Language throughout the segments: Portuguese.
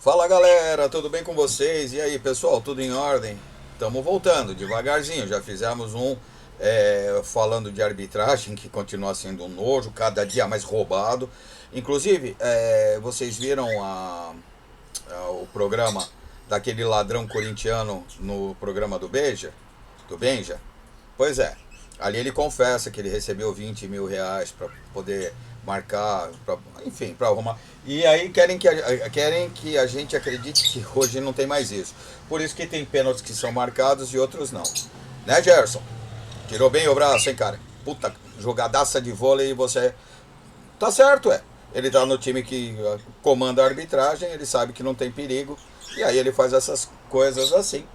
Fala galera, tudo bem com vocês? E aí pessoal, tudo em ordem? Estamos voltando devagarzinho, já fizemos um falando de arbitragem que continua sendo um nojo, cada dia mais roubado. Inclusive, vocês viram o programa daquele ladrão corintiano no programa do Benja? Pois é, ali ele confessa que ele recebeu 20 mil reais para poder marcar, enfim, para arrumar. E aí querem que a gente acredite que hoje não tem mais isso. Por isso que tem pênaltis que são marcados e outros não. Né, Gerson? Tirou bem o braço, hein, cara? Puta, jogadaça de vôlei e você. Tá certo, é. Ele tá no time que comanda a arbitragem, ele sabe que não tem perigo. E aí ele faz essas coisas assim.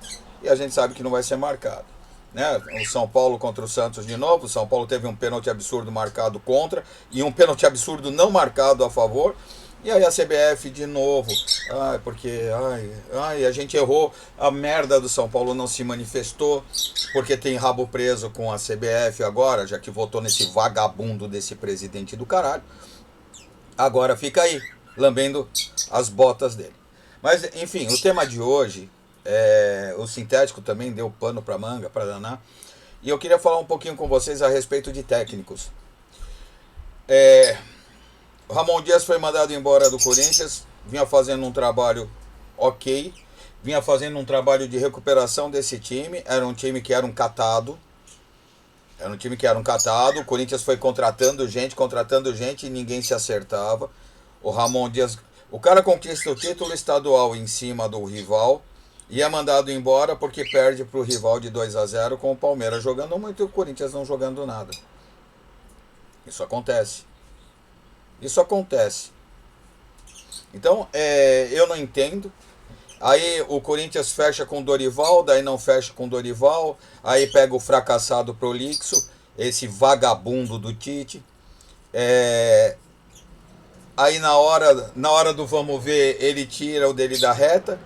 E a gente sabe que não vai ser marcado. Né? O São Paulo contra o Santos de novo. O São Paulo teve um pênalti absurdo marcado contra e um pênalti absurdo não marcado a favor. E aí a CBF de novo, a gente errou, a merda do São Paulo não se manifestou, porque tem rabo preso com a CBF agora, já que votou nesse vagabundo desse presidente do caralho. Agora fica aí, lambendo as botas dele. Mas, enfim, o tema de hoje, o sintético também deu pano pra manga, pra danar, e eu queria falar um pouquinho com vocês a respeito de técnicos. O Ramon Dias foi mandado embora do Corinthians, vinha fazendo um trabalho ok, vinha fazendo um trabalho de recuperação desse time, era um time que era um catado, o Corinthians foi contratando gente e ninguém se acertava. O Ramon Dias, o cara conquista o título estadual em cima do rival e é mandado embora porque perde para o rival de 2-0 com o Palmeiras jogando muito e o Corinthians não jogando nada. Isso acontece. Isso acontece. Então, eu não entendo. Aí o Corinthians fecha com o Dorival, daí não fecha com o Dorival. Aí pega o fracassado Prolixo, esse vagabundo do Tite. Aí na hora do vamos ver, ele tira o dele da reta.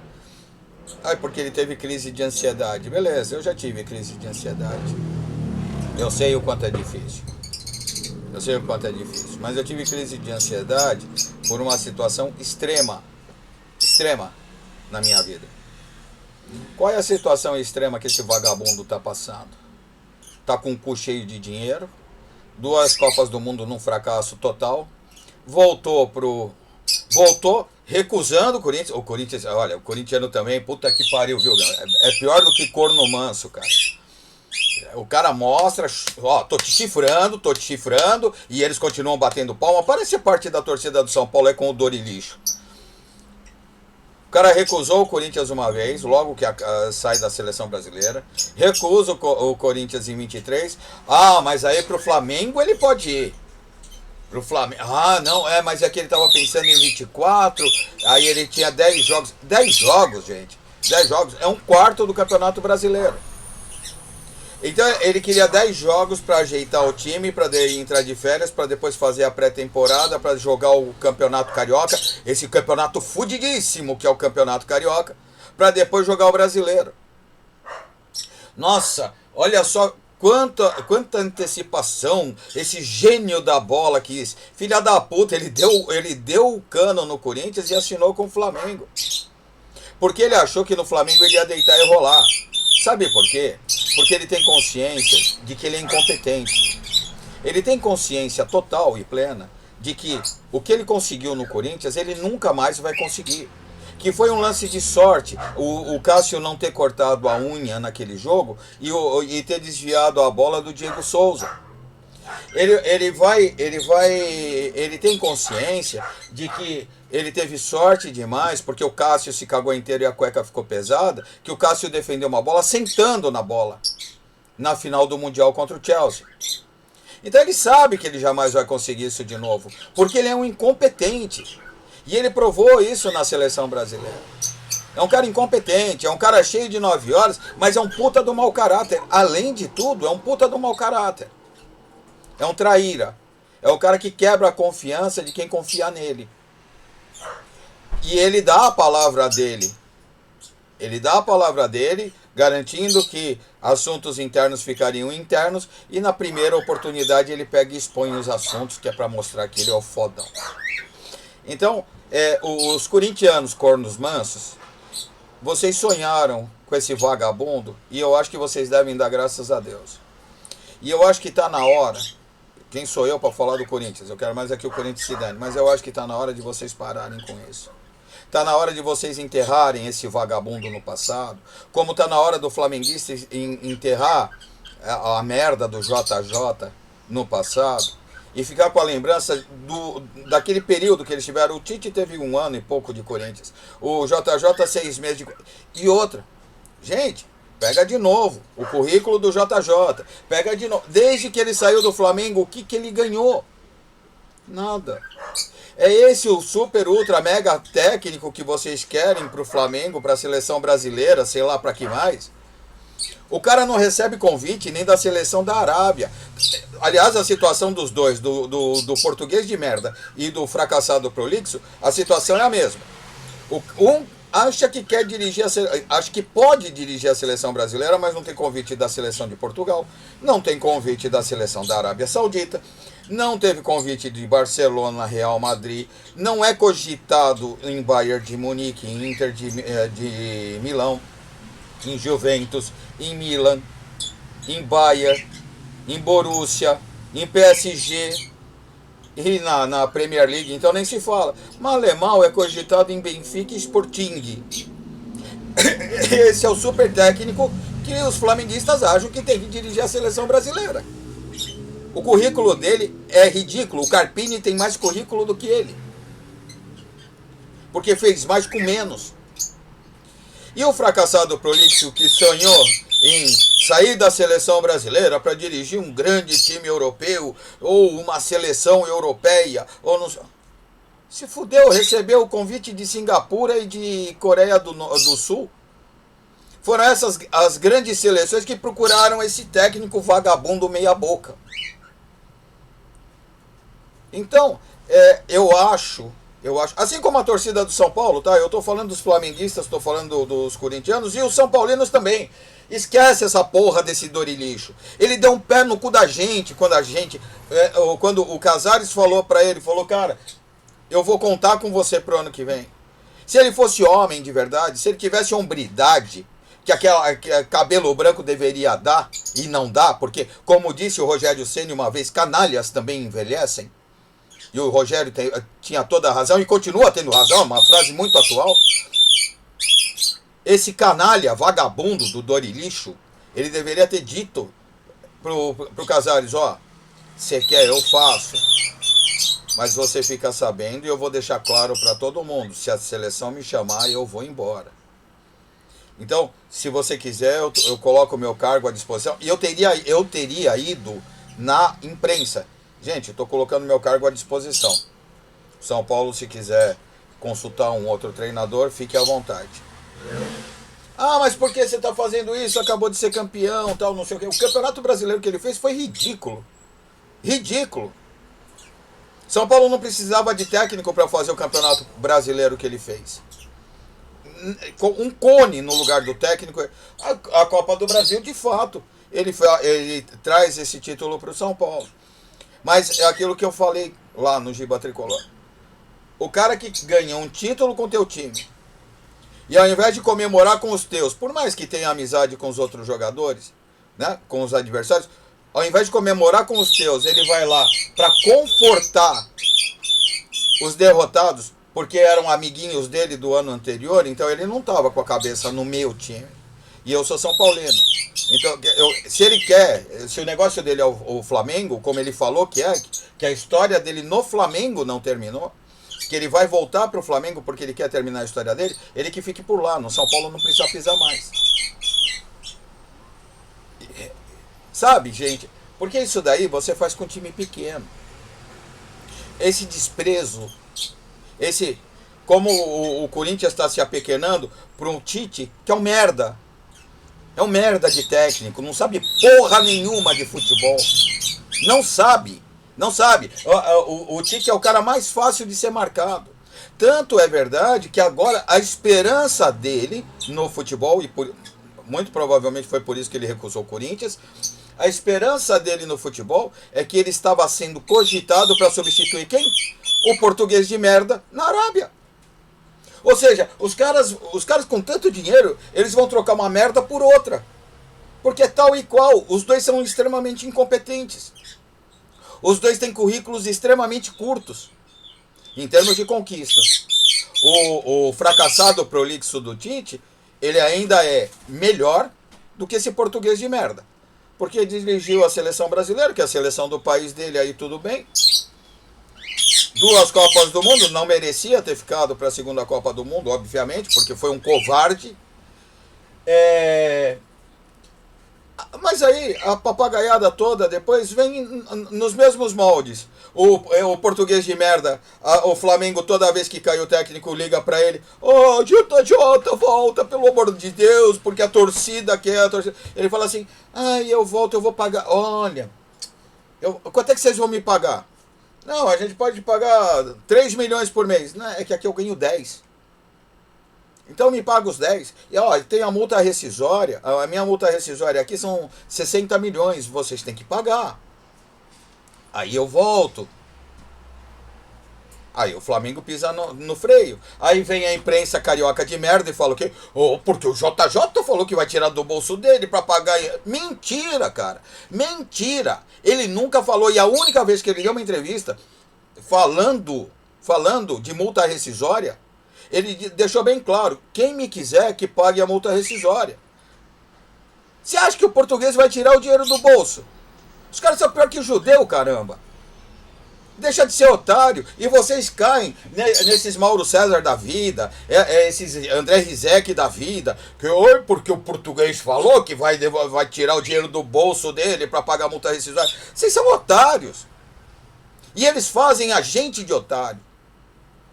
Aí porque ele teve crise de ansiedade. Beleza, eu já tive crise de ansiedade. Eu sei o quanto é difícil. Mas eu tive crise de ansiedade por uma situação extrema na minha vida. Qual é a situação extrema que esse vagabundo tá passando? Tá com o cu cheio de dinheiro, 2 Copas do Mundo num fracasso total, voltou recusando o Corinthians. O Corinthians, olha, o corintiano também, puta que pariu, viu? É pior do que corno manso, cara. O cara mostra, tô te chifrando, e eles continuam batendo palma. Parece parte da torcida do São Paulo com o Dorilicho. O cara recusou o Corinthians uma vez, logo que sai da seleção brasileira. Recusa o Corinthians em 23. Mas aí pro Flamengo ele pode ir. Pro Flamengo. Não, mas é que ele tava pensando em 24. Aí ele tinha 10 jogos. 10 jogos, gente. 10 jogos. É um quarto do Campeonato Brasileiro. Então ele queria 10 jogos para ajeitar o time, para entrar de férias, para depois fazer a pré-temporada, para jogar o Campeonato Carioca, esse campeonato fudidíssimo que é o Campeonato Carioca, para depois jogar o Brasileiro. Nossa, olha só quanta antecipação, esse gênio da bola quis. Filha da puta, ele deu o cano no Corinthians e assinou com o Flamengo. Porque ele achou que no Flamengo ele ia deitar e rolar. Sabe por quê? Porque ele tem consciência de que ele é incompetente. Ele tem consciência total e plena de que o que ele conseguiu no Corinthians, ele nunca mais vai conseguir. Que foi um lance de sorte, o Cássio não ter cortado a unha naquele jogo e ter desviado a bola do Diego Souza. Ele tem consciência de que ele teve sorte demais, porque o Cássio se cagou inteiro e a cueca ficou pesada, que o Cássio defendeu uma bola sentando na bola, na final do Mundial contra o Chelsea. Então ele sabe que ele jamais vai conseguir isso de novo, porque ele é um incompetente. E ele provou isso na seleção brasileira. É um cara incompetente, é um cara cheio de 9 horas, mas é um puta do mau caráter. Além de tudo, é um puta do mau caráter. É um traíra. É o cara que quebra a confiança de quem confia nele. E ele dá a palavra dele. Garantindo que assuntos internos ficariam internos. E na primeira oportunidade ele pega e expõe os assuntos, que é para mostrar que ele é o fodão. Então, Os corintianos cornos mansos, vocês sonharam com esse vagabundo e eu acho que vocês devem dar graças a Deus. E eu acho que está na hora, quem sou eu para falar do Corinthians? Eu quero mais é que o Corinthians se dane, mas eu acho que está na hora de vocês pararem com isso. Está na hora de vocês enterrarem esse vagabundo no passado, como está na hora do flamenguista enterrar a merda do JJ no passado e ficar com a lembrança daquele período que eles tiveram. O Tite teve 1 ano e pouco de Corinthians, o JJ 6 meses de... E outra, gente, pega de novo o currículo do JJ, pega de novo, desde que ele saiu do Flamengo, o que ele ganhou? Nada. É esse o super, ultra, mega técnico que vocês querem para o Flamengo, para a seleção brasileira, sei lá para que mais? O cara não recebe convite nem da seleção da Arábia. Aliás, a situação dos dois, do português de merda e do fracassado prolixo, a situação é a mesma. Um acha que quer dirigir, acha que pode dirigir a seleção brasileira, mas não tem convite da seleção de Portugal, não tem convite da seleção da Arábia Saudita, não teve convite de Barcelona, Real Madrid, não é cogitado em Bayern de Munique, em Inter de Milão, em Juventus, em Milan, em Bayern, em Borussia, em PSG e na Premier League, então nem se fala. Mal é cogitado em Benfica e Sporting. Esse é o super técnico que os flamenguistas acham que tem que dirigir a seleção brasileira. O currículo dele é ridículo. O Carpini tem mais currículo do que ele, porque fez mais com menos. E o fracassado prolixo que sonhou em sair da seleção brasileira para dirigir um grande time europeu ou uma seleção europeia, ou não... se fudeu, recebeu o convite de Singapura e de Coreia do Sul. Foram essas as grandes seleções que procuraram esse técnico vagabundo meia boca. Então, eu acho, assim como a torcida do São Paulo, tá? Eu tô falando dos flamenguistas, tô falando dos corintianos e os são paulinos também. Esquece essa porra desse Dorilicho. Ele deu um pé no cu da gente quando o Casares falou pra ele, falou, cara, eu vou contar com você pro ano que vem. Se ele fosse homem de verdade, se ele tivesse hombridade, que cabelo branco deveria dar, e não dá, porque, como disse o Rogério Ceni uma vez, canalhas também envelhecem. E o Rogério tinha toda a razão e continua tendo razão, uma frase muito atual. Esse canalha vagabundo do Dorilicho, ele deveria ter dito pro Casares, ó, você quer, eu faço, mas você fica sabendo e eu vou deixar claro para todo mundo, se a seleção me chamar, eu vou embora. Então, se você quiser, eu coloco o meu cargo à disposição. E eu teria ido na imprensa. Gente, eu estou colocando meu cargo à disposição. São Paulo, se quiser consultar um outro treinador, fique à vontade. Ah, mas por que você está fazendo isso? Acabou de ser campeão, tal, não sei o quê. O campeonato brasileiro que ele fez foi ridículo. Ridículo. São Paulo não precisava de técnico para fazer o campeonato brasileiro que ele fez. Um cone no lugar do técnico. A Copa do Brasil, de fato, ele traz esse título para o São Paulo. Mas é aquilo que eu falei lá no Giba Tricolor. O cara que ganha um título com teu time, e ao invés de comemorar com os teus, por mais que tenha amizade com os outros jogadores, né, com os adversários, ao invés de comemorar com os teus, ele vai lá para confortar os derrotados, porque eram amiguinhos dele do ano anterior, então ele não estava com a cabeça no meu time. E eu sou São Paulino. Então, se o negócio dele é o Flamengo, como ele falou que a história dele no Flamengo não terminou, que ele vai voltar para o Flamengo porque ele quer terminar a história dele, ele que fique por lá, no São Paulo não precisa pisar mais. Sabe, gente, porque isso daí você faz com um time pequeno. Esse desprezo, como o Corinthians está se apequenando para um Tite, que é um merda. É um merda de técnico, não sabe porra nenhuma de futebol. Não sabe. O Tite é o cara mais fácil de ser marcado. Tanto é verdade que agora a esperança dele no futebol, e muito provavelmente foi por isso que ele recusou o Corinthians, a esperança dele no futebol é que ele estava sendo cogitado para substituir quem? o português de merda na Arábia. Ou seja, os caras com tanto dinheiro, eles vão trocar uma merda por outra. Porque é tal e qual, os dois são extremamente incompetentes. Os dois têm currículos extremamente curtos, em termos de conquista. O fracassado prolixo do Tite, ele ainda é melhor do que esse português de merda. Porque dirigiu a seleção brasileira, que é a seleção do país dele, aí tudo bem. 2 Copas do Mundo, não merecia ter ficado para a segunda Copa do Mundo, obviamente, porque foi um covarde. Mas aí a papagaiada toda depois vem nos mesmos moldes. O português de merda, o Flamengo, toda vez que cai o técnico, liga pra ele: "Ô, Jota, volta, pelo amor de Deus, porque a torcida quer a torcida." Ele fala assim: "Ai, eu volto, eu vou pagar. Olha, quanto é que vocês vão me pagar?" "Não, a gente pode pagar 3 milhões por mês." "Não, é que aqui eu ganho 10. Então me paga os 10. E ó, tem a multa rescisória. A minha multa rescisória aqui são 60 milhões. Vocês têm que pagar. Aí eu volto." Aí o Flamengo pisa no freio. Aí vem a imprensa carioca de merda e fala o quê? Porque o JJ falou que vai tirar do bolso dele pra pagar. Mentira, cara. Mentira. Ele nunca falou. E a única vez que ele deu uma entrevista falando de multa rescisória, ele deixou bem claro: quem me quiser que pague a multa rescisória. Você acha que o português vai tirar o dinheiro do bolso? Os caras são pior que o judeu, caramba. Deixa de ser otário. E vocês caem nesses Mauro César da vida, esses André Rizek da vida, que porque o português falou que vai tirar o dinheiro do bolso dele para pagar a multa rescisória. Vocês são otários. E eles fazem a gente de otário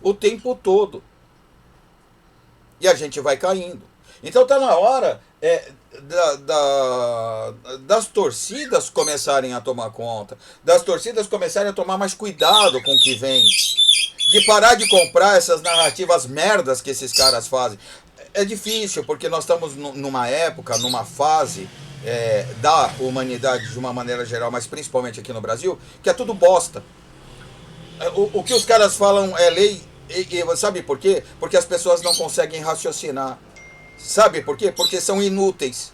o tempo todo. E a gente vai caindo. Então tá na hora das torcidas começarem a tomar conta, das torcidas começarem a tomar mais cuidado com o que vem, de parar de comprar essas narrativas merdas que esses caras fazem. É difícil, porque nós estamos numa época, numa fase da humanidade de uma maneira geral, mas principalmente aqui no Brasil, que é tudo bosta. O que os caras falam é lei. E sabe por quê? Porque as pessoas não conseguem raciocinar. Sabe por quê? Porque são inúteis.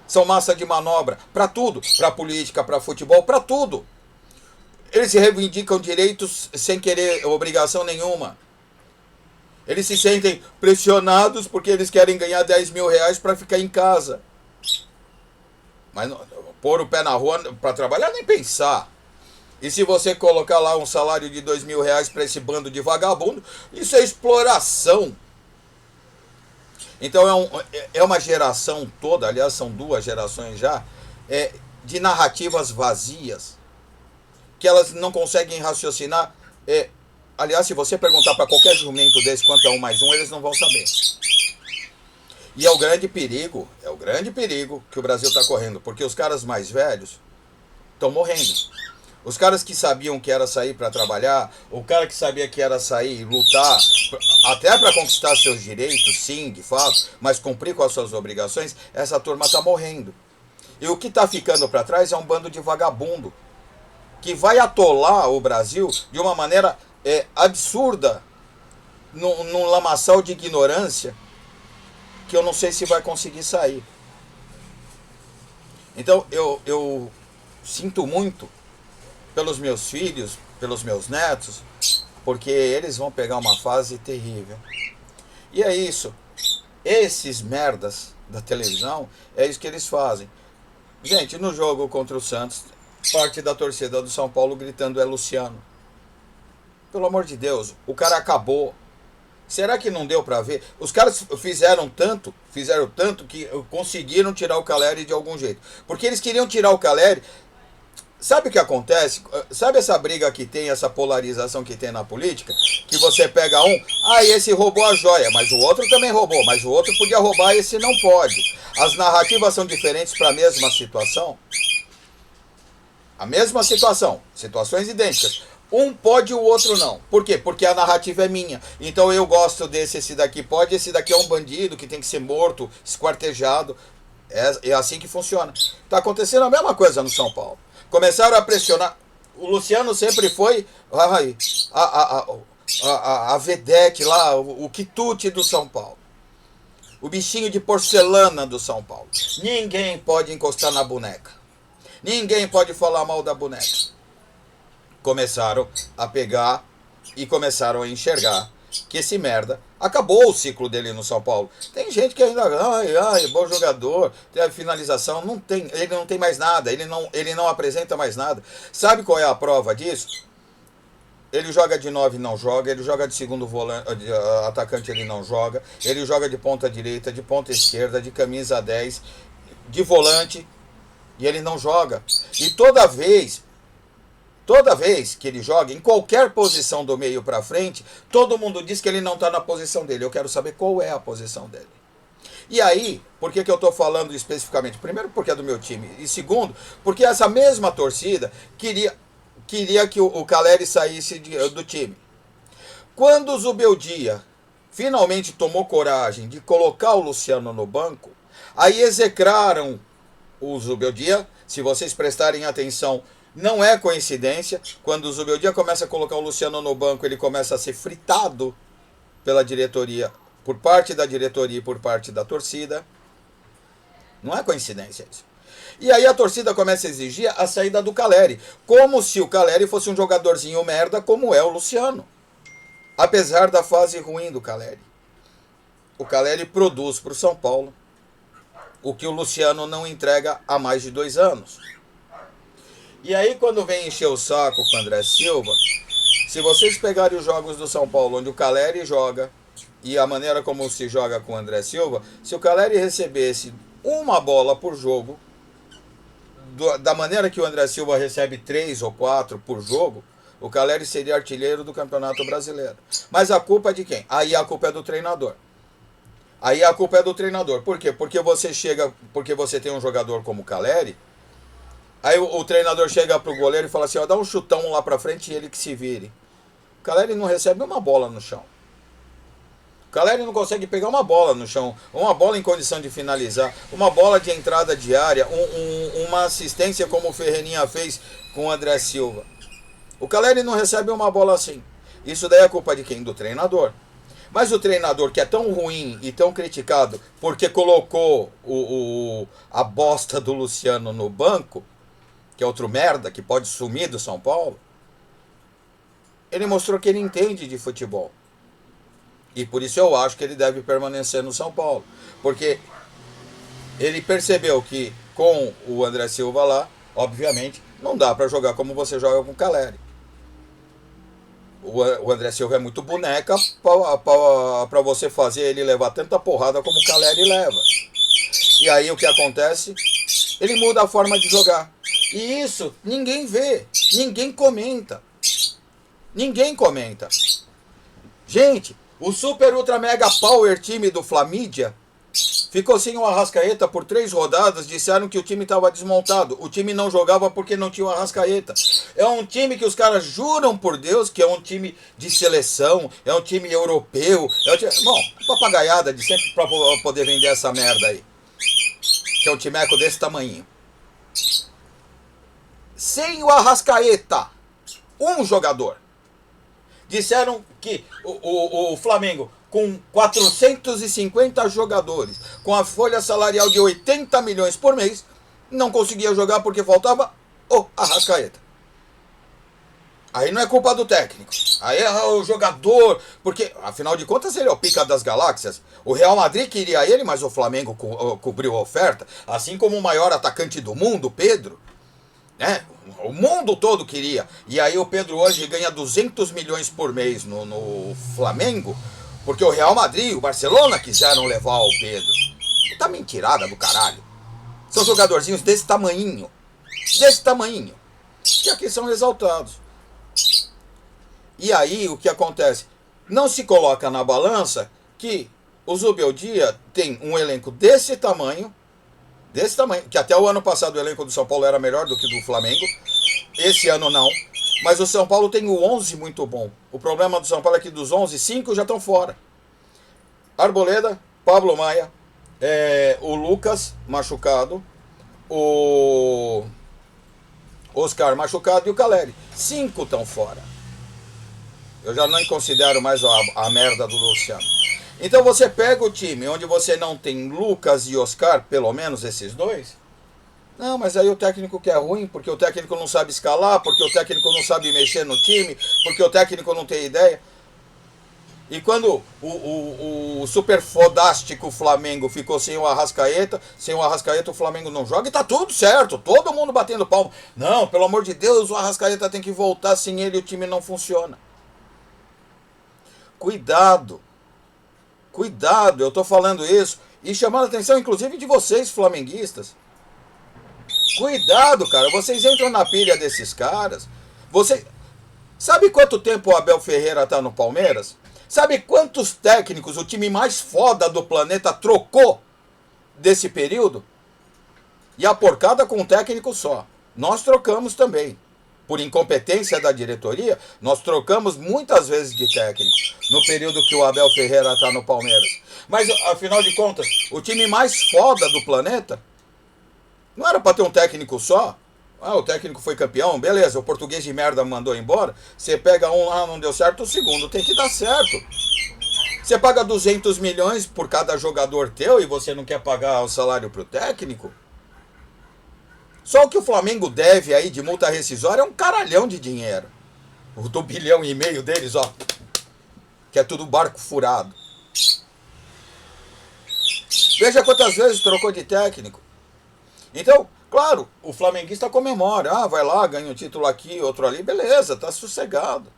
São massa de manobra. Para tudo. Para política, para futebol, para tudo. Eles se reivindicam direitos sem querer obrigação nenhuma. Eles se sentem pressionados porque eles querem ganhar 10 mil reais para ficar em casa. Mas pôr o pé na rua para trabalhar, nem pensar. E se você colocar lá um salário de 2 mil reais para esse bando de vagabundo, isso é exploração. Então é uma geração toda, aliás são 2 gerações já, de narrativas vazias, que elas não conseguem raciocinar. Aliás, se você perguntar para qualquer jumento desse quanto é 1 mais 1, eles não vão saber. E é o grande perigo que o Brasil está correndo, porque os caras mais velhos estão morrendo. Os caras que sabiam que era sair para trabalhar, o cara que sabia que era sair e lutar, até para conquistar seus direitos, sim, de fato, mas cumprir com as suas obrigações, essa turma está morrendo. E o que está ficando para trás é um bando de vagabundo, que vai atolar o Brasil de uma maneira absurda, num lamaçal de ignorância, que eu não sei se vai conseguir sair. Então eu sinto muito pelos meus filhos, pelos meus netos, porque eles vão pegar uma fase terrível. E é isso. Esses merdas da televisão, é isso que eles fazem. Gente, no jogo contra o Santos, parte da torcida do São Paulo gritando: "É Luciano." Pelo amor de Deus, o cara acabou. Será que não deu pra ver? Os caras fizeram tanto que conseguiram tirar o Caleri de algum jeito. Porque eles queriam tirar o Caleri. Sabe o que acontece? Sabe essa briga que tem, essa polarização que tem na política? Que você pega esse roubou a joia, mas o outro também roubou, mas o outro podia roubar, esse não pode. As narrativas são diferentes para a mesma situação. A mesma situação, situações idênticas. Um pode e o outro não. Por quê? Porque a narrativa é minha. Então eu gosto desse, esse daqui pode, esse daqui é um bandido que tem que ser morto, esquartejado. É assim que funciona. Está acontecendo a mesma coisa no São Paulo. Começaram a pressionar. O Luciano sempre foi ai, a vedete lá, o quitute do São Paulo. O bichinho de porcelana do São Paulo. Ninguém pode encostar na boneca. Ninguém pode falar mal da boneca. Começaram a pegar e começaram a enxergar que esse merda acabou o ciclo dele no São Paulo. Tem gente que ainda, bom jogador, tem a finalização, não tem, ele não tem mais nada, ele não apresenta mais nada. Sabe qual é a prova disso? Ele joga de 9 e não joga, ele joga de segundo volante, atacante ele não joga, ele joga de ponta direita, de ponta esquerda, de camisa 10, de volante, e ele não joga. E toda vez que ele joga, em qualquer posição do meio para frente, todo mundo diz que ele não está na posição dele. Eu quero saber qual é a posição dele. E aí, por que eu estou falando especificamente? Primeiro, porque é do meu time. E segundo, porque essa mesma torcida queria que o Caleri saísse do time. Quando o Zubeldia finalmente tomou coragem de colocar o Luciano no banco, aí execraram o Zubeldia. Se vocês prestarem atenção, não é coincidência. Quando o Zubeldia começa a colocar o Luciano no banco, ele começa a ser fritado pela diretoria, por parte da diretoria e por parte da torcida. Não é coincidência isso. E aí a torcida começa a exigir a saída do Caleri, como se o Caleri fosse um jogadorzinho merda, como é o Luciano. Apesar da fase ruim do Caleri. O Caleri produz para o São Paulo o que o Luciano não entrega há mais de 2 anos. E aí quando vem encher o saco com o André Silva, se vocês pegarem os jogos do São Paulo, onde o Caleri joga, e a maneira como se joga com o André Silva, se o Caleri recebesse uma bola por jogo, da maneira que o André Silva recebe 3 ou 4 por jogo, o Caleri seria artilheiro do Campeonato Brasileiro. Mas a culpa é de quem? Aí a culpa é do treinador. Aí a culpa é do treinador. Por quê? Porque você tem um jogador como o Caleri, aí o treinador chega pro goleiro e fala assim, ó, dá um chutão lá pra frente e ele que se vire. O Caleri não recebe uma bola no chão. O Caleri não consegue pegar uma bola no chão, uma bola em condição de finalizar, uma bola de entrada de área, uma assistência como o Ferreirinha fez com o André Silva. O Caleri não recebe uma bola assim. Isso daí é culpa de quem? Do treinador. Mas o treinador que é tão ruim e tão criticado porque colocou a bosta do Luciano no banco, que é outro merda que pode sumir do São Paulo, ele mostrou que ele entende de futebol. E por isso eu acho que ele deve permanecer no São Paulo. Porque ele percebeu que com o André Silva lá, obviamente, não dá para jogar como você joga com o Caleri. O André Silva é muito boneca para você fazer ele levar tanta porrada como o Caleri leva. E aí o que acontece? Ele muda a forma de jogar. E isso ninguém vê, ninguém comenta. Ninguém comenta. Gente, o Super Ultra Mega Power time do Flamídia ficou sem o Arrascaeta por 3 rodadas, disseram que o time estava desmontado. O time não jogava porque não tinha o Arrascaeta. É um time que os caras juram por Deus que é um time de seleção, é um time europeu. Bom, papagaiada de sempre para poder vender essa merda aí. Que é um timeco desse tamanho. Sem o Arrascaeta, um jogador. Disseram que o Flamengo, com 450 jogadores, com a folha salarial de 80 milhões por mês, não conseguia jogar porque faltava o Arrascaeta. Aí não é culpa do técnico. Aí é o jogador, porque, afinal de contas, ele é o pica das galáxias. O Real Madrid queria ele, mas o Flamengo cobriu a oferta, assim como o maior atacante do mundo, Pedro. Né? O mundo todo queria. E aí o Pedro hoje ganha 200 milhões por mês no Flamengo, porque o Real Madrid e o Barcelona quiseram levar o Pedro. Tá mentirada do caralho. São jogadorzinhos desse tamanhinho. Desse tamanhinho. Que aqui são exaltados. E aí o que acontece? Não se coloca na balança que o Zubeldia tem um elenco desse tamanho, que até o ano passado o elenco do São Paulo era melhor do que do Flamengo. Esse ano não. Mas o São Paulo tem o 11 muito bom. O problema do São Paulo é que dos 11, 5 já estão fora. Arboleda, Pablo Maia, o Lucas machucado, o Oscar machucado e o Caleri. 5 estão fora. Eu já não considero mais a merda do Luciano. Então você pega o time onde você não tem Lucas e Oscar, pelo menos esses dois. Não, mas aí o técnico que é ruim, porque o técnico não sabe escalar, porque o técnico não sabe mexer no time, porque o técnico não tem ideia. E quando o super fodástico Flamengo ficou sem o Arrascaeta o Flamengo não joga e tá tudo certo, todo mundo batendo palma. Não, pelo amor de Deus, o Arrascaeta tem que voltar, sem ele o time não funciona. Cuidado, cuidado, eu tô falando isso e chamando a atenção inclusive de vocês flamenguistas. Cuidado, cara, vocês entram na pilha desses caras. Você sabe quanto tempo o Abel Ferreira tá no Palmeiras? Sabe quantos técnicos o time mais foda do planeta trocou desse período? E a porcada com um técnico só. Nós trocamos também. Por incompetência da diretoria, nós trocamos muitas vezes de técnico no período que o Abel Ferreira está no Palmeiras. Mas, afinal de contas, o time mais foda do planeta não era para ter um técnico só? Ah, o técnico foi campeão, beleza, o português de merda mandou embora. Você pega um lá, não deu certo, o segundo tem que dar certo. Você paga 200 milhões por cada jogador teu e você não quer pagar o salário pro técnico? Só o que o Flamengo deve aí de multa rescisória é um caralhão de dinheiro. O do 1,5 bilhão deles, ó, que é tudo barco furado. Veja quantas vezes trocou de técnico. Então, claro, o flamenguista comemora. Ah, vai lá, ganha um título aqui, outro ali. Beleza, tá sossegado.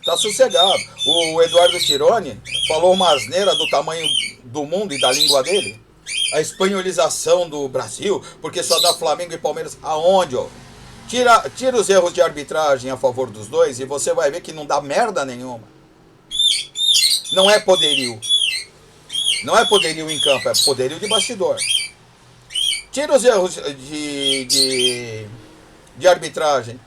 Tá sossegado. O Eduardo Tironi falou uma asneira do tamanho do mundo e da língua dele. A espanholização do Brasil, porque só dá Flamengo e Palmeiras. Aonde, ó? Tira os erros de arbitragem a favor dos dois e você vai ver que não dá merda nenhuma. Não é poderio. Não é poderio em campo, é poderio de bastidor. Tira os erros de arbitragem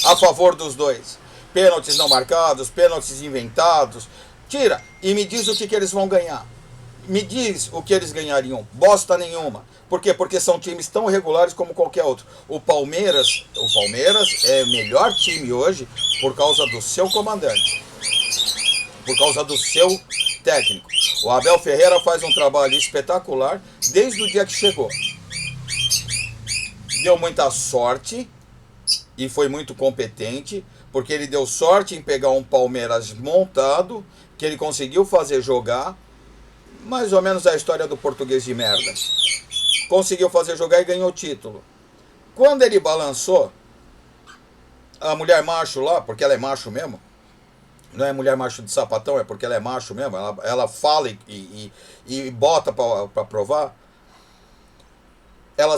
a favor dos dois. Pênaltis não marcados, pênaltis inventados. Tira e me diz o que eles vão ganhar. Me diz o que eles ganhariam. Bosta nenhuma. Por quê? Porque são times tão regulares como qualquer outro. O Palmeiras é o melhor time hoje por causa do seu comandante. Por causa do seu técnico. O Abel Ferreira faz um trabalho espetacular desde o dia que chegou. Deu muita sorte e foi muito competente, porque ele deu sorte em pegar um Palmeiras montado, que ele conseguiu fazer jogar, mais ou menos a história do português de merda. Conseguiu fazer jogar e ganhou o título. Quando ele balançou, a mulher macho lá, porque ela é macho mesmo, não é mulher macho de sapatão, é porque ela é macho mesmo, ela fala e bota pra provar. Ela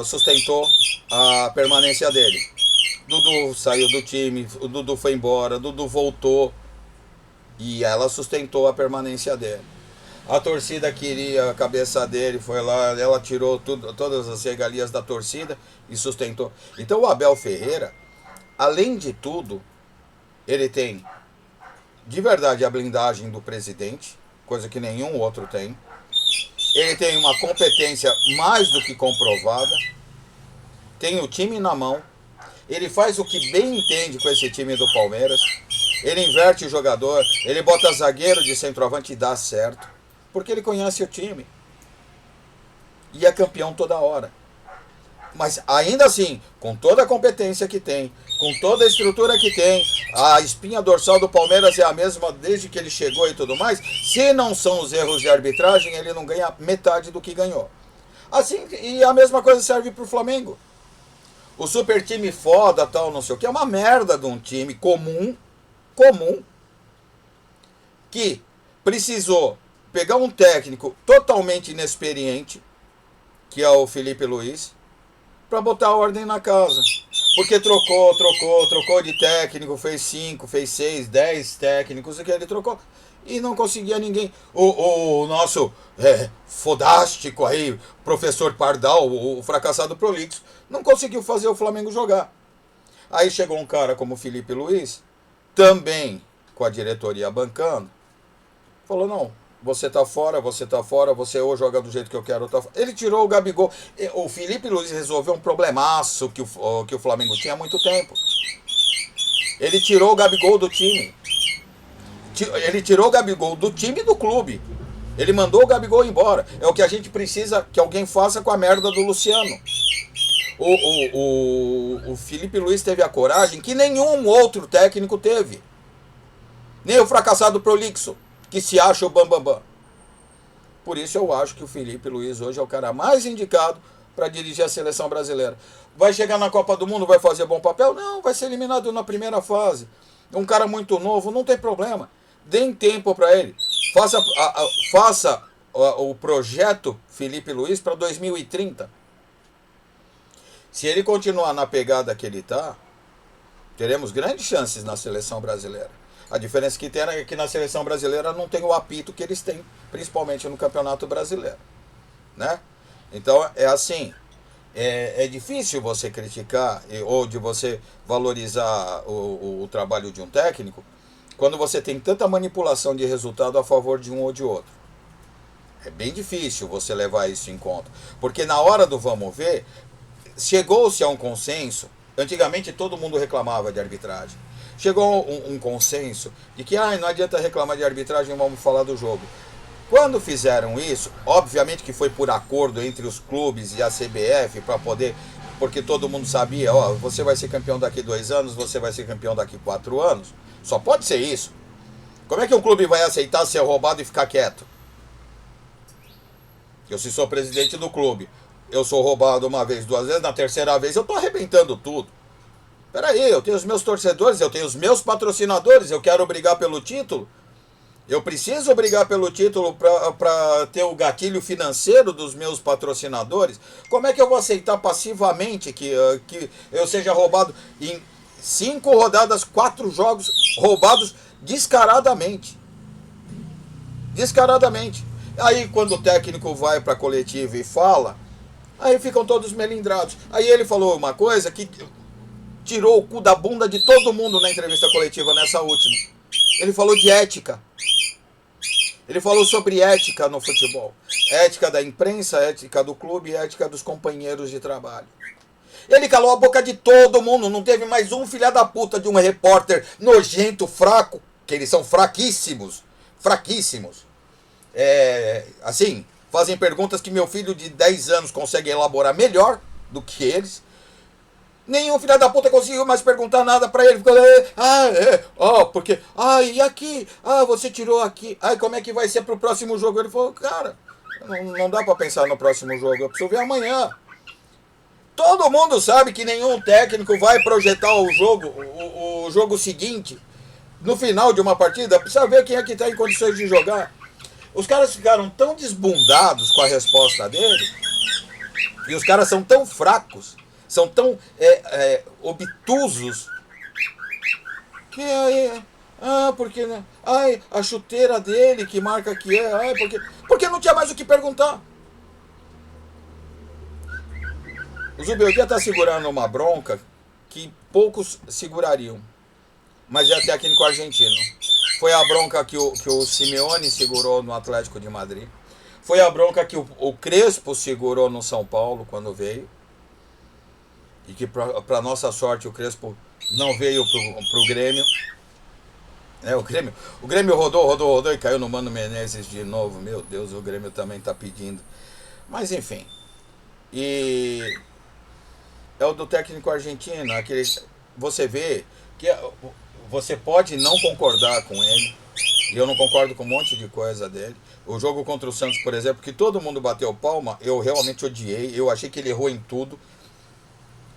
sustentou a permanência dele. Dudu saiu do time, o Dudu foi embora, Dudu voltou e ela sustentou a permanência dele. A torcida queria a cabeça dele, foi lá, ela tirou todas as regalias da torcida e sustentou. Então o Abel Ferreira, além de tudo, ele tem de verdade a blindagem do presidente, coisa que nenhum outro tem. Ele tem uma competência mais do que comprovada, tem o time na mão, ele faz o que bem entende com esse time do Palmeiras, ele inverte o jogador, ele bota zagueiro de centroavante e dá certo, porque ele conhece o time e é campeão toda hora. Mas ainda assim, com toda a competência que tem, com toda a estrutura que tem, a espinha dorsal do Palmeiras é a mesma desde que ele chegou e tudo mais. Se não são os erros de arbitragem, ele não ganha metade do que ganhou. Assim, e a mesma coisa serve para o Flamengo. O super time foda, tal, não sei o que, é uma merda de um time comum, que precisou pegar um técnico totalmente inexperiente, que é o Felipe Luiz, para botar ordem na casa. Porque trocou de técnico, fez 5, fez 6, 10 técnicos, que ele trocou e não conseguia ninguém. O nosso fodástico aí, professor Pardal, o fracassado prolixo, não conseguiu fazer o Flamengo jogar. Aí chegou um cara como o Felipe Luiz, também com a diretoria bancando, falou, não, você tá fora, você ou joga do jeito que eu quero, ou tá fora. Ele tirou o Gabigol. O Felipe Luiz resolveu um problemaço que o Flamengo tinha há muito tempo. Ele tirou o Gabigol do time. Ele tirou o Gabigol do time e do clube. Ele mandou o Gabigol embora. É o que a gente precisa que alguém faça com a merda do Luciano. O Felipe Luiz teve a coragem que nenhum outro técnico teve. Nem o fracassado Prolixo, que se acha o bambambam. Por isso eu acho que o Felipe Luiz hoje é o cara mais indicado para dirigir a seleção brasileira. Vai chegar na Copa do Mundo, vai fazer bom papel? Não, vai ser eliminado na primeira fase. Um cara muito novo, não tem problema. Deem tempo para ele. Faça o projeto Felipe Luiz para 2030. Se ele continuar na pegada que ele está, teremos grandes chances na seleção brasileira. A diferença que tem é que na seleção brasileira não tem o apito que eles têm, principalmente no Campeonato Brasileiro, né? Então é assim, é difícil você criticar ou de você valorizar o trabalho de um técnico quando você tem tanta manipulação de resultado a favor de um ou de outro. É bem difícil você levar isso em conta, porque na hora do vamos ver, chegou-se a um consenso. Antigamente todo mundo reclamava de arbitragem. Chegou um consenso de que não adianta reclamar de arbitragem, vamos falar do jogo. Quando fizeram isso, obviamente que foi por acordo entre os clubes e a CBF para poder, porque todo mundo sabia, você vai ser campeão daqui 2 anos, você vai ser campeão daqui 4 anos. Só pode ser isso. Como é que um clube vai aceitar ser roubado e ficar quieto? Eu, se sou presidente do clube, eu sou roubado uma vez, 2 vezes, na terceira vez eu tô arrebentando tudo. Peraí, eu tenho os meus torcedores, eu tenho os meus patrocinadores, eu quero brigar pelo título. Eu preciso brigar pelo título para ter o gatilho financeiro dos meus patrocinadores. Como é que eu vou aceitar passivamente que eu seja roubado em 5 rodadas, 4 jogos roubados descaradamente? Descaradamente. Aí quando o técnico vai para a coletiva e fala, aí ficam todos melindrados. Aí ele falou uma coisa que tirou o cu da bunda de todo mundo na entrevista coletiva nessa última. Ele falou de ética. Ele falou sobre ética no futebol. Ética da imprensa, ética do clube e ética dos companheiros de trabalho. Ele calou a boca de todo mundo. Não teve mais um filho da puta de um repórter nojento, fraco, que eles são fraquíssimos. Fraquíssimos. Assim, fazem perguntas que meu filho de 10 anos consegue elaborar melhor do que eles. Nenhum filho da puta conseguiu mais perguntar nada pra ele. Ficou, porque, e aqui? Você tirou aqui. Como é que vai ser pro próximo jogo? Ele falou, cara, não dá pra pensar no próximo jogo, eu preciso ver amanhã. Todo mundo sabe que nenhum técnico vai projetar o jogo seguinte no final de uma partida, precisa ver quem é que tá em condições de jogar. Os caras ficaram tão desbundados com a resposta dele, e os caras são tão fracos, são tão obtusos, que porque, né? A chuteira dele que marca que porque não tinha mais o que perguntar. O Zubeldia está segurando uma bronca que poucos segurariam, mas é técnico argentino. Foi a bronca que o Simeone segurou no Atlético de Madrid. Foi a bronca que o Crespo segurou no São Paulo quando veio. E que, para nossa sorte, o Crespo não veio pro Grêmio. O Grêmio rodou e caiu no Mano Menezes de novo. Meu Deus, o Grêmio também está pedindo. Mas enfim. E é o do técnico argentino. Você vê que você pode não concordar com ele. E eu não concordo com um monte de coisa dele. O jogo contra o Santos, por exemplo, que todo mundo bateu palma, eu realmente odiei. Eu achei que ele errou em tudo.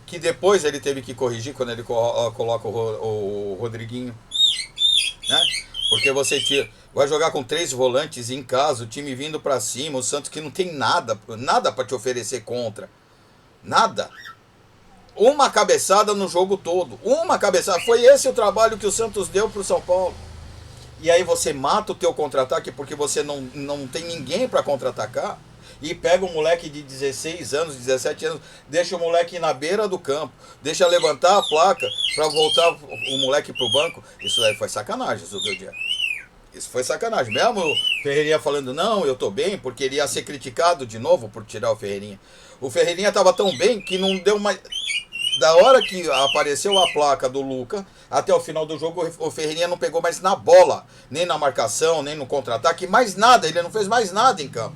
Que depois ele teve que corrigir quando ele coloca o Rodriguinho, né? Porque você vai jogar com 3 volantes em casa, o time vindo pra cima, o Santos que não tem nada para te oferecer contra. Nada. Uma cabeçada no jogo todo. Uma cabeçada. Foi esse o trabalho que o Santos deu pro São Paulo. E aí você mata o teu contra-ataque porque você não tem ninguém para contra-atacar. E pega um moleque de 16 anos, 17 anos, deixa o moleque na beira do campo, deixa levantar a placa para voltar o moleque pro banco. Isso aí foi sacanagem, Zubeldia. Isso foi sacanagem. Mesmo o Ferreirinha falando, não, eu tô bem, porque ele ia ser criticado de novo por tirar o Ferreirinha. O Ferreirinha tava tão bem que não deu mais. Da hora que apareceu a placa do Luca, até o final do jogo, o Ferreirinha não pegou mais na bola, nem na marcação, nem no contra-ataque, mais nada. Ele não fez mais nada em campo.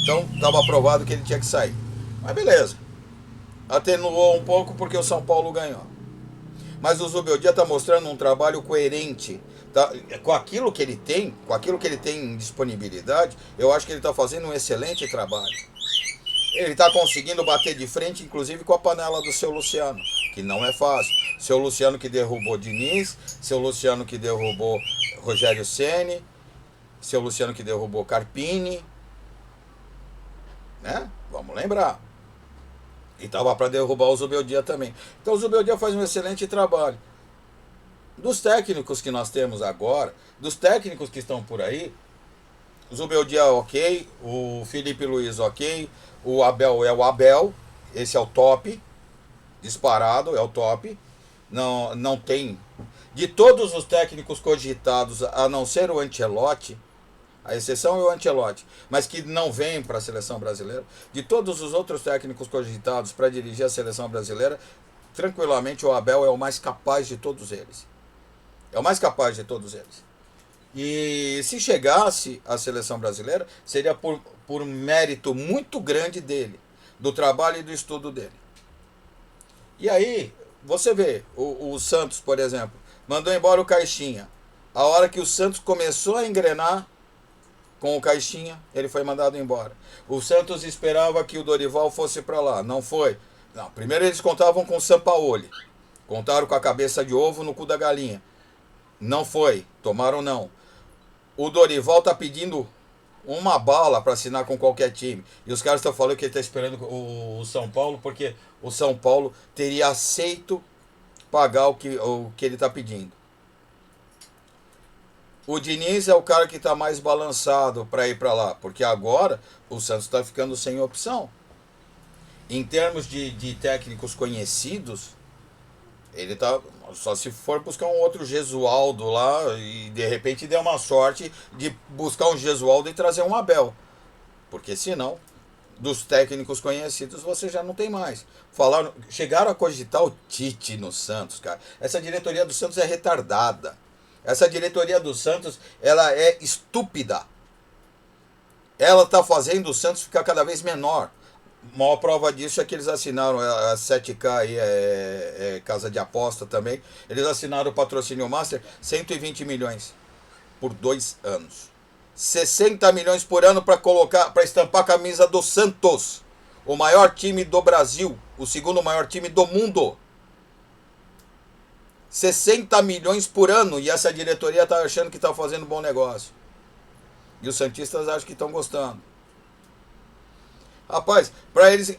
Então estava provado que ele tinha que sair. Mas beleza. Atenuou um pouco porque o São Paulo ganhou. Mas o Zubeldia está mostrando um trabalho coerente. Tá? Com aquilo que ele tem, com aquilo que ele tem em disponibilidade, eu acho que ele está fazendo um excelente trabalho. Ele está conseguindo bater de frente, inclusive com a panela do seu Luciano, que não é fácil. Seu Luciano que derrubou Diniz, seu Luciano que derrubou Rogério Ceni, seu Luciano que derrubou Carpini, né? Vamos lembrar. E estava para derrubar o Zubeldia também. Então o Zubeldia faz um excelente trabalho. Dos técnicos que nós temos agora, dos técnicos que estão por aí, o Zubeldia ok, o Felipe Luiz ok, o Abel é o Abel, esse é o top, disparado, é o top. Não, não tem. De todos os técnicos cogitados, a não ser o Ancelotti, a exceção é o Ancelotti, mas que não vem para a seleção brasileira. De todos os outros técnicos cogitados para dirigir a seleção brasileira, tranquilamente o Abel é o mais capaz de todos eles. É o mais capaz de todos eles. E se chegasse à seleção brasileira, seria por mérito muito grande dele, do trabalho e do estudo dele. E aí, você vê, o Santos, por exemplo, mandou embora o Caixinha. A hora que o Santos começou a engrenar com o Caixinha, ele foi mandado embora. O Santos esperava que o Dorival fosse para lá, não foi. Não, primeiro eles contavam com o Sampaoli. Contaram com a cabeça de ovo no cu da galinha. Não foi, tomaram não. O Dorival tá pedindo uma bala para assinar com qualquer time. E os caras estão falando que ele está esperando o São Paulo, porque o São Paulo teria aceito pagar o que ele está pedindo. O Diniz é o cara que está mais balançado para ir para lá, porque agora o Santos está ficando sem opção. Em termos de técnicos conhecidos, ele tá. Só se for buscar um outro Gesualdo lá e de repente der uma sorte de buscar um Gesualdo e trazer um Abel. Porque senão, dos técnicos conhecidos, você já não tem mais. Chegaram a cogitar o Tite no Santos, cara. Essa diretoria do Santos é retardada. Essa diretoria do Santos, ela é estúpida. Ela está fazendo o Santos ficar cada vez menor. A maior prova disso é que eles assinaram a 7K aí, casa de aposta também. Eles assinaram o patrocínio Master, 120 milhões por 2 anos. 60 milhões por ano para estampar a camisa do Santos, o maior time do Brasil, o segundo maior time do mundo. 60 milhões por ano e essa diretoria está achando que está fazendo bom negócio. E os santistas acham que estão gostando. Rapaz, para eles,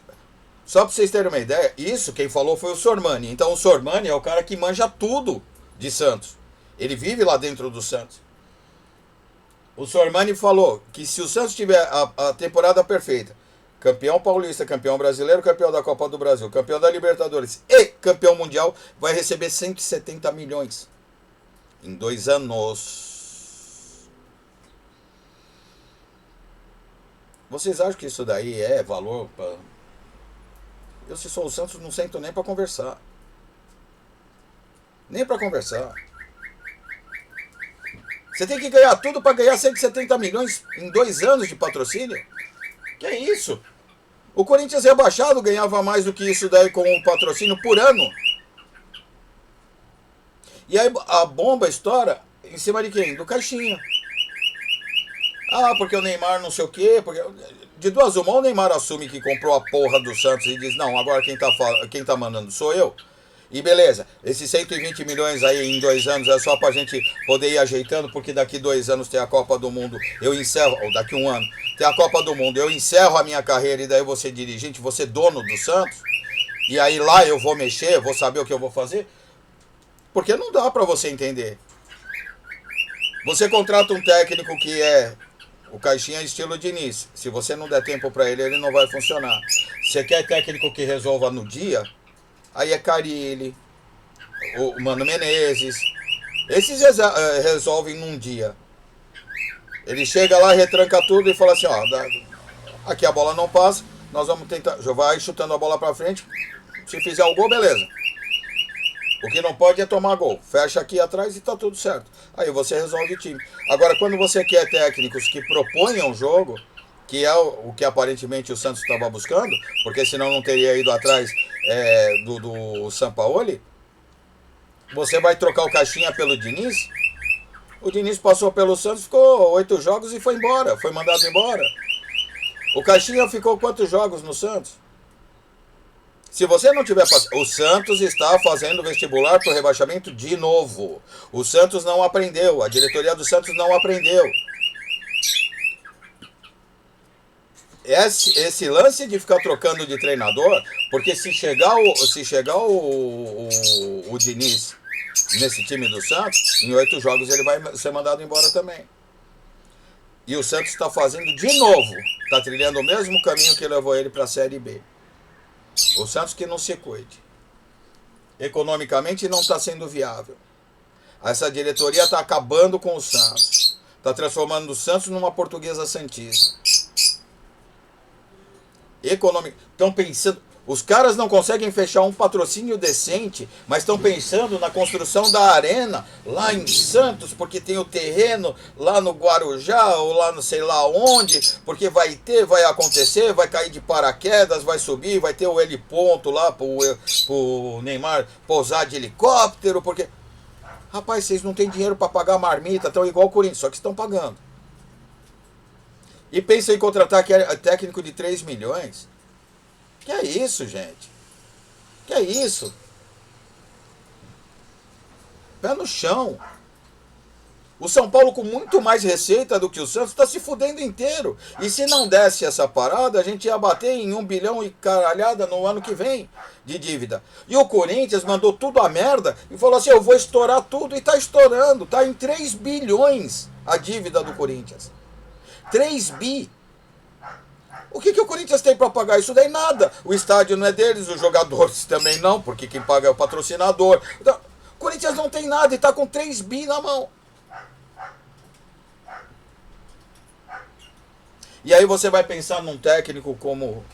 só para vocês terem uma ideia, isso quem falou foi o Sormani. Então o Sormani é o cara que manja tudo de Santos. Ele vive lá dentro do Santos. O Sormani falou que se o Santos tiver a temporada perfeita, campeão paulista, campeão brasileiro, campeão da Copa do Brasil, campeão da Libertadores e campeão mundial, vai receber 170 milhões em 2 anos. Vocês acham que isso daí é valor para... Eu, se sou o Santos, não sento nem para conversar. Nem para conversar. Você tem que ganhar tudo para ganhar 170 milhões em 2 anos de patrocínio? Que é isso? O Corinthians rebaixado ganhava mais do que isso daí com o patrocínio por ano. E aí a bomba estoura em cima de quem? Do Caixinha. Ah, porque o Neymar não sei o quê. Porque... De duas uma, o Neymar assume que comprou a porra do Santos e diz, não, agora quem tá mandando sou eu. E beleza, esses 120 milhões aí em 2 anos é só pra gente poder ir ajeitando, porque daqui 2 anos tem a Copa do Mundo, eu encerro, ou daqui 1 ano, tem a Copa do Mundo, eu encerro a minha carreira e daí eu vou ser dirigente, vou ser dono do Santos, e aí lá eu vou mexer, vou saber o que eu vou fazer. Porque não dá pra você entender. Você contrata um técnico que é o Caixinha estilo Diniz. Se você não der tempo pra ele, ele não vai funcionar. Você quer técnico que resolva no dia? Aí é Carille, o Mano Menezes, Esses resolvem num dia. Ele chega lá, retranca tudo e fala assim, ó, aqui a bola não passa, nós vamos tentar, já vai chutando a bola pra frente, se fizer o gol, beleza. O que não pode é tomar gol. Fecha aqui atrás e tá tudo certo. Aí você resolve o time. Agora, quando você quer técnicos que proponham o jogo, que é o que aparentemente o Santos estava buscando, porque senão não teria ido atrás do Sampaoli, você vai trocar o Caixinha pelo Diniz. O Diniz passou pelo Santos, ficou 8 jogos e foi embora. Foi mandado embora. O Caixinha ficou quantos jogos no Santos? Se você não tiver paciência, o Santos está fazendo vestibular para o rebaixamento de novo. O Santos não aprendeu, a diretoria do Santos não aprendeu. Esse lance de ficar trocando de treinador, porque se chegar o Diniz nesse time do Santos, em 8 jogos ele vai ser mandado embora também. E o Santos está fazendo de novo, está trilhando o mesmo caminho que levou ele para a Série B. O Santos que não se cuide. Economicamente não está sendo viável. Essa diretoria está acabando com o Santos. Está transformando o Santos numa portuguesa santista. Estão pensando. Os caras não conseguem fechar um patrocínio decente, mas estão pensando na construção da arena lá em Santos, porque tem o terreno lá no Guarujá, ou lá no sei lá onde, porque vai acontecer, vai cair de paraquedas, vai subir, vai ter o heliponto lá pro Neymar pousar de helicóptero, porque... Rapaz, vocês não têm dinheiro para pagar a marmita, estão igual o Corinthians, só que estão pagando. E pensam em contratar técnico de 3 milhões. Que é isso, gente? Que é isso? Pé no chão. O São Paulo, com muito mais receita do que o Santos, está se fudendo inteiro. E se não desse essa parada, a gente ia bater em 1 bilhão e caralhada no ano que vem de dívida. E o Corinthians mandou tudo a merda e falou assim, eu vou estourar tudo. E está estourando. Está em 3 bilhões a dívida do Corinthians. 3 bi. O que o Corinthians tem para pagar isso daí? Nada. O estádio não é deles, os jogadores também não, porque quem paga é o patrocinador. Então, o Corinthians não tem nada e está com 3 bi na mão. E aí você vai pensar num técnico como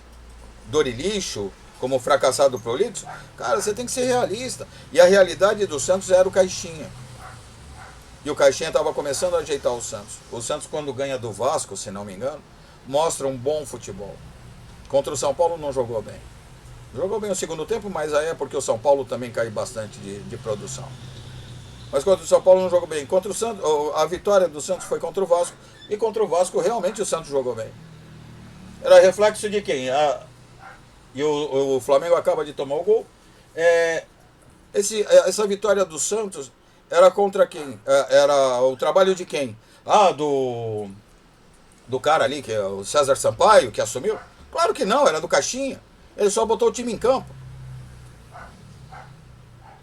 Dorilicho, como fracassado prolixo? Cara, você tem que ser realista. E a realidade do Santos era o Caixinha. E o Caixinha estava começando a ajeitar o Santos. O Santos, quando ganha do Vasco, se não me engano, mostra um bom futebol. Contra o São Paulo não jogou bem. Jogou bem o segundo tempo, mas aí é porque o São Paulo também caiu bastante de produção. Mas contra o São Paulo não jogou bem. Contra o Santos, a vitória do Santos foi contra o Vasco. E contra o Vasco realmente o Santos jogou bem. Era reflexo de quem? E o Flamengo acaba de tomar o gol. Essa vitória do Santos era contra quem? Era o trabalho de quem? Do cara ali, que é o César Sampaio, que assumiu? Claro que não, era do Caixinha. Ele só botou o time em campo.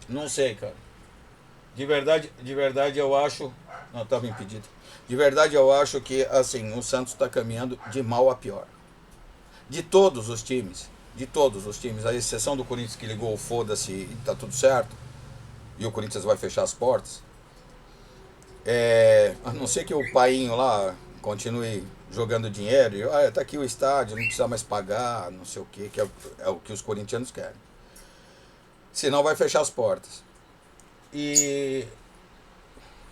Não sei, cara. De verdade eu acho... Não, estava impedido. De verdade eu acho que, assim, o Santos está caminhando de mal a pior. De todos os times. De todos os times. A exceção do Corinthians que ligou o foda-se e tá tudo certo. E o Corinthians vai fechar as portas. A não ser que o painho lá continue jogando dinheiro. E, tá aqui o estádio, não precisa mais pagar, não sei o quê, que é o que os corintianos querem. Senão vai fechar as portas. E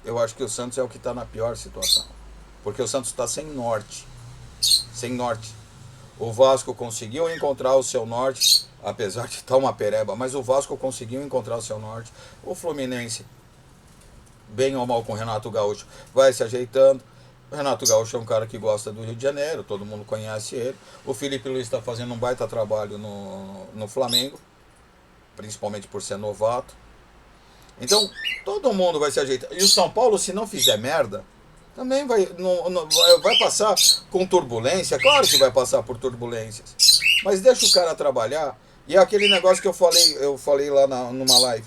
eu acho que o Santos é o que está na pior situação. Porque o Santos está sem norte. Sem norte. O Vasco conseguiu encontrar o seu norte, apesar de estar uma pereba, mas o Vasco conseguiu encontrar o seu norte. O Fluminense, bem ou mal com o Renato Gaúcho, vai se ajeitando. O Renato Gaúcho é um cara que gosta do Rio de Janeiro, todo mundo conhece ele. O Felipe Luiz está fazendo um baita trabalho no Flamengo, principalmente por ser novato. Então, todo mundo vai se ajeitar. E o São Paulo, se não fizer merda, também vai passar com turbulência. Claro que vai passar por turbulências. Mas deixa o cara trabalhar. E é aquele negócio que eu falei lá numa live.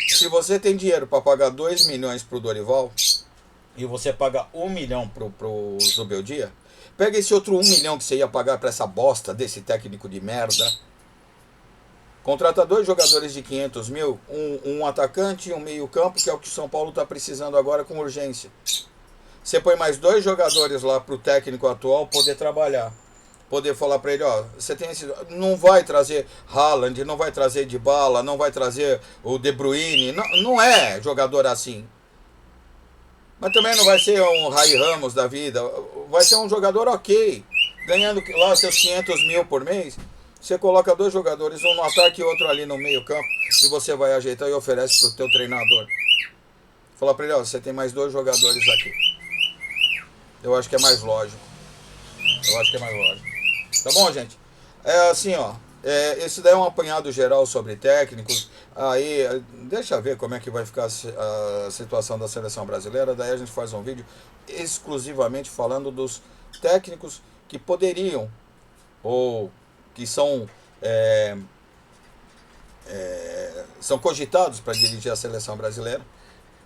Se você tem dinheiro para pagar 2 milhões pro Dorival e você paga 1 milhão pro Zubeldia, pega esse outro 1 milhão que você ia pagar para essa bosta desse técnico de merda Contrata 2 jogadores de 500 mil, um atacante e um meio campo, que é o que o São Paulo está precisando agora com urgência. Você põe mais 2 jogadores lá para o técnico atual poder trabalhar. Poder falar para ele, ó, você tem esse, não vai trazer Haaland, não vai trazer Dybala, não vai trazer o De Bruyne, não é jogador assim. Mas também não vai ser um Rai Ramos da vida, vai ser um jogador ok, ganhando lá seus 500 mil por mês. Você coloca 2 jogadores, um no ataque e outro ali no meio campo, e você vai ajeitar e oferece para o teu treinador. Fala para ele, ó, você tem mais 2 jogadores aqui. Eu acho que é mais lógico. Eu acho que é mais lógico. Tá bom, gente? É assim, ó. Esse daí é um apanhado geral sobre técnicos. Aí, deixa eu ver como é que vai ficar a situação da seleção brasileira. Daí a gente faz um vídeo exclusivamente falando dos técnicos que poderiam, ou que são cogitados para dirigir a seleção brasileira,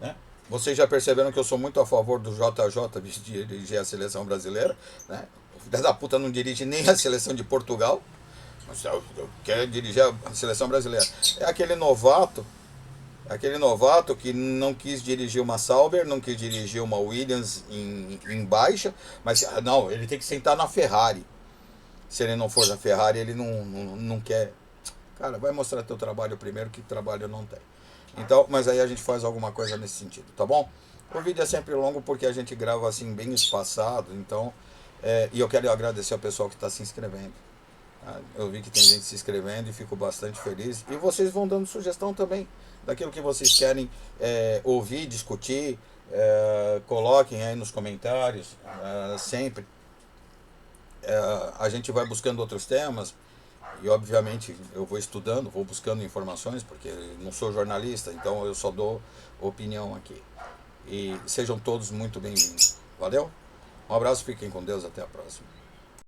né? Vocês já perceberam que eu sou muito a favor do JJ de dirigir a seleção brasileira, né? O filho da puta não dirige nem a seleção de Portugal, mas eu quero dirigir a seleção brasileira. É aquele novato que não quis dirigir uma Sauber, não quis dirigir uma Williams em baixa, mas não, ele tem que sentar na Ferrari. Se ele não for na Ferrari, ele não quer. Cara, vai mostrar teu trabalho primeiro, que trabalho não tem. Então, mas aí a gente faz alguma coisa nesse sentido, tá bom? O vídeo é sempre longo porque a gente grava assim bem espaçado, então, e eu quero agradecer ao pessoal que está se inscrevendo. Tá? Eu vi que tem gente se inscrevendo e fico bastante feliz. E vocês vão dando sugestão também daquilo que vocês querem ouvir, discutir, coloquem aí nos comentários, sempre. A gente vai buscando outros temas. E obviamente eu vou estudando, vou buscando informações, porque não sou jornalista, então eu só dou opinião aqui. E sejam todos muito bem-vindos. Valeu? Um abraço, fiquem com Deus, até a próxima.